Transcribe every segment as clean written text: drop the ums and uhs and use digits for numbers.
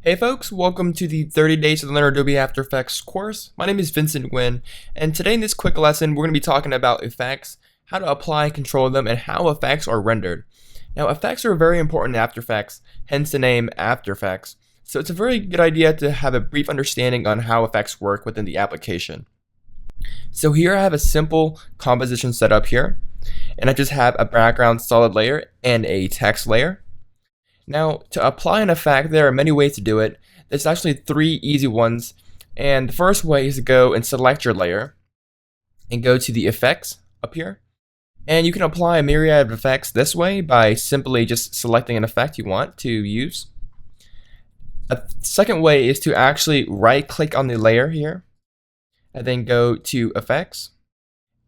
Hey folks, welcome to the 30 Days to Learn Adobe After Effects course. My name is Vincent Nguyen, and today in this quick lesson we're going to be talking about effects, how to apply and control them, and how effects are rendered. Now effects are very important in After Effects, hence the name After Effects, so it's a very good idea to have a brief understanding on how effects work within the application. So here I have a simple composition set up here, and I just have a background solid layer and a text layer. Now, to apply an effect, there are many ways to do it. There's actually three easy ones. And the first way is to go and select your layer and go to the effects up here. And you can apply a myriad of effects this way by simply just selecting an effect you want to use. A second way is to actually right click on the layer here and then go to effects.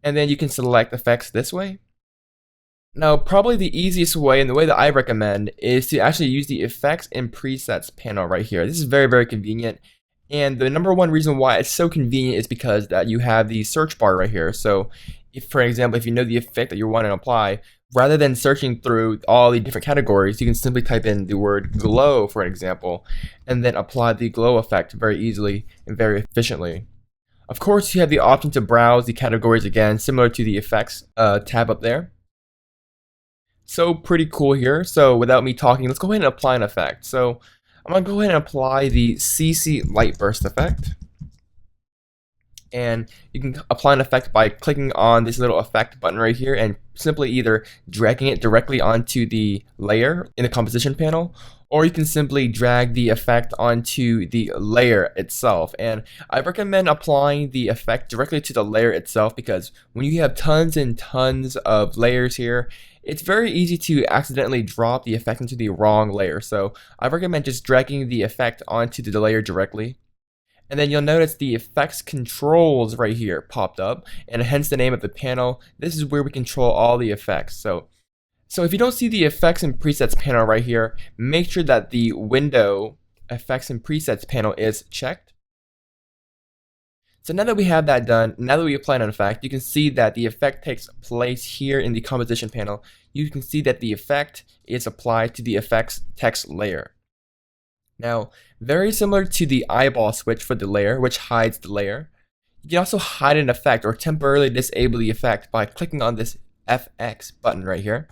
And then you can select effects this way. Now, probably the easiest way and the way that I recommend is to actually use the effects and presets panel right here. This is very, very convenient. And the number one reason why it's so convenient is because that you have the search bar right here. So if, for example, if you know the effect that you want to apply, rather than searching through all the different categories, you can simply type in the word glow, for example, and then apply the glow effect very easily and very efficiently. Of course, you have the option to browse the categories again, similar to the effects tab up there. So pretty cool here. So without me talking, let's go ahead and apply an effect. So I'm going to go ahead and apply the CC light burst effect. And you can apply an effect by clicking on this little effect button right here and simply either dragging it directly onto the layer in the composition panel, or you can simply drag the effect onto the layer itself. And I recommend applying the effect directly to the layer itself because when you have tons and tons of layers here, it's very easy to accidentally drop the effect into the wrong layer. So I recommend just dragging the effect onto the layer directly. And then you'll notice the effects controls right here popped up, and hence the name of the panel. This is where we control all the effects. So if you don't see the effects and presets panel right here, make sure that the window effects and presets panel is checked. So now that we have that done, now that we applied an effect, you can see that the effect takes place here in the composition panel. You can see that the effect is applied to the effects text layer. Now, very similar to the eyeball switch for the layer, which hides the layer, you can also hide an effect or temporarily disable the effect by clicking on this FX button right here.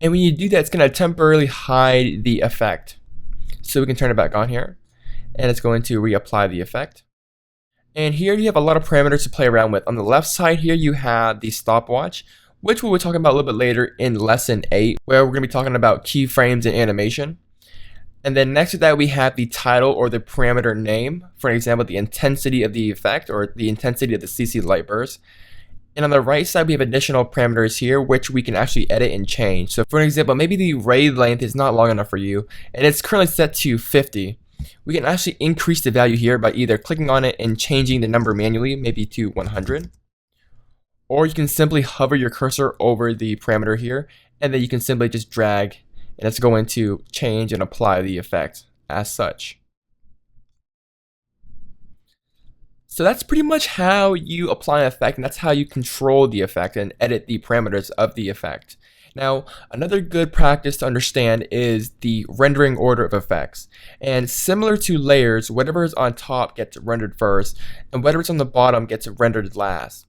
And when you do that, it's going to temporarily hide the effect. So we can turn it back on here, and it's going to reapply the effect. And here you have a lot of parameters to play around with. On the left side here, you have the stopwatch, which we'll be talking about a little bit later in lesson 8, where we're going to be talking about keyframes and animation. And then next to that, we have the title or the parameter name, for example, the intensity of the effect or the intensity of the CC light burst. And on the right side, we have additional parameters here, which we can actually edit and change. So for example, maybe the ray length is not long enough for you, and it's currently set to 50. We can actually increase the value here by either clicking on it and changing the number manually, maybe to 100. Or you can simply hover your cursor over the parameter here, and then you can simply just drag, and it's going to change and apply the effect as such. So that's pretty much how you apply an effect, and that's how you control the effect and edit the parameters of the effect. Now, another good practice to understand is the rendering order of effects. And similar to layers, whatever is on top gets rendered first, and whatever's on the bottom gets rendered last.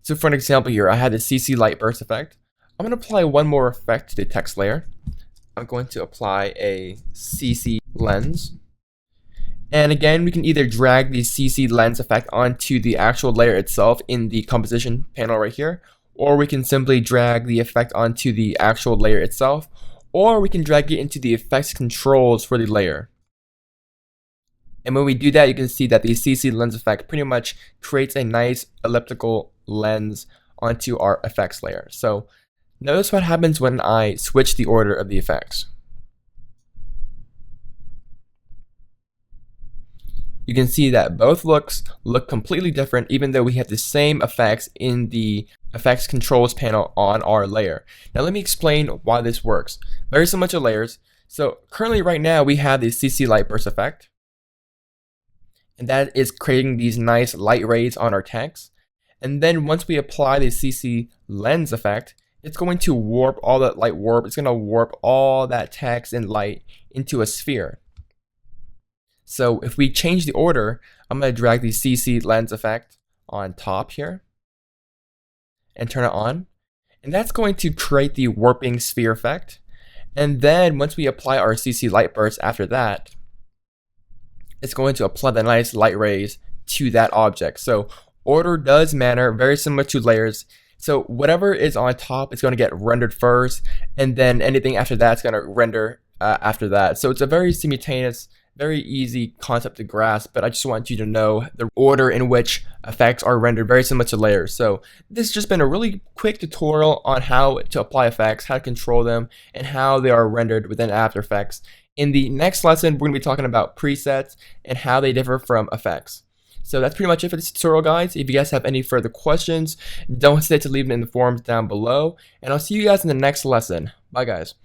So for an example here, I had the CC light burst effect. I'm going to apply one more effect to the text layer. I'm going to apply a CC lens. And again, we can either drag the CC lens effect onto the actual layer itself in the composition panel right here, or we can simply drag the effect onto the actual layer itself, or we can drag it into the effects controls for the layer. And when we do that, you can see that the CC lens effect pretty much creates a nice elliptical lens onto our effects layer. So notice what happens when I switch the order of the effects. You can see that both looks look completely different even though we have the same effects in the effects controls panel on our layer. Now let me explain why this works. Very similar to layers. So currently right now we have the CC light burst effect, and that is creating these nice light rays on our text. And then once we apply the CC lens effect, it's going to warp all that light warp. It's going to warp all that text and light into a sphere. So if we change the order, I'm going to drag the CC lens effect on top here and turn it on. And that's going to create the warping sphere effect. And then once we apply our CC light burst after that, it's going to apply the nice light rays to that object. So order does matter, very similar to layers. So whatever is on top is going to get rendered first, and then anything after that's going to render after that. So it's a very simultaneous, very easy concept to grasp, but I just want you to know the order in which effects are rendered, very similar to layers. So this has just been a really quick tutorial on how to apply effects, how to control them, and how they are rendered within After Effects. In the next lesson, we're going to be talking about presets and how they differ from effects. So that's pretty much it for this tutorial, guys. If you guys have any further questions, don't hesitate to leave them in the forums down below, and I'll see you guys in the next lesson. Bye, guys.